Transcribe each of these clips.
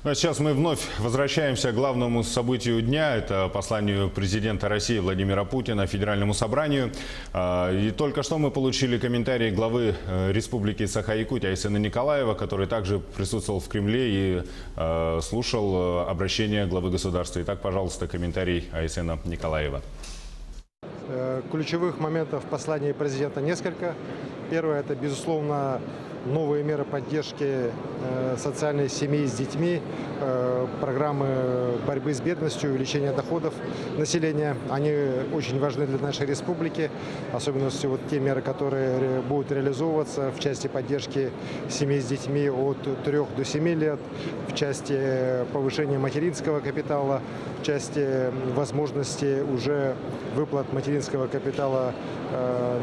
Ну, а сейчас мы вновь возвращаемся к главному событию дня. Это посланию президента России Владимира Путина Федеральному собранию. И только что мы получили комментарий главы Республики Саха-Якутия Айсена Николаева, который также присутствовал в Кремле и слушал обращение главы государства. Итак, пожалуйста, комментарий Айсена Николаева. Ключевых моментов в послании президента несколько. Первое – это, безусловно, новые меры поддержки социальной семьи с детьми, программы борьбы с бедностью, увеличения доходов населения. Они очень важны для нашей республики, особенно вот те меры, которые будут реализовываться в части поддержки семей с детьми от 3 до 7 лет, в части повышения материнского капитала, в части возможности уже выплат материнского капитала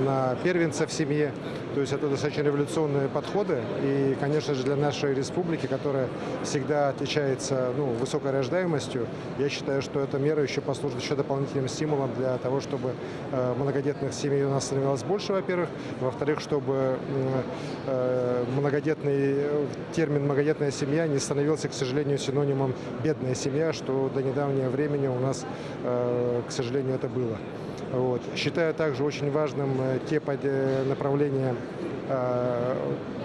на первенца в семье. То есть это достаточно революционные подходы. И, конечно же, для нашей республики, которая всегда отличается высокой рождаемостью, я считаю, что эта мера еще послужит еще дополнительным стимулом для того, чтобы многодетных семей у нас становилось больше, во-первых. Во-вторых, чтобы термин «многодетная семья» не становился, к сожалению, синонимом «бедная семья», что до недавнего времени у нас, к сожалению, это было. Вот. Считаю также очень важным те направления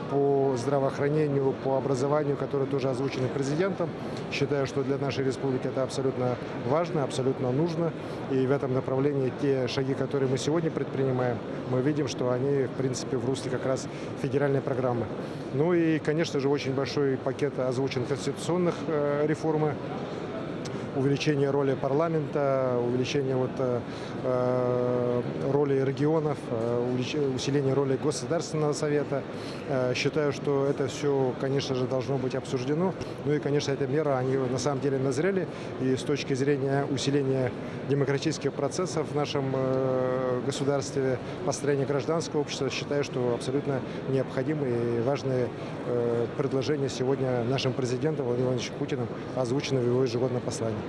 по здравоохранению, по образованию, которые тоже озвучены президентом. Считаю, что для нашей республики это абсолютно важно, абсолютно нужно. И в этом направлении те шаги, которые мы сегодня предпринимаем, мы видим, что они, в принципе, в русле как раз федеральной программы. Ну и, конечно же, очень большой пакет озвучен конституционных реформы. Увеличение роли парламента, увеличение роли регионов, усиление роли Государственного совета. Считаю, что это все, конечно же, должно быть обсуждено. Ну и, конечно, эти меры, они на самом деле назрели. И с точки зрения усиления демократических процессов в нашем государстве, построения гражданского общества, считаю, что абсолютно необходимые и важные предложения сегодня нашим президентом Владимиром Владимировичем Путиным озвучены в его ежегодном послании.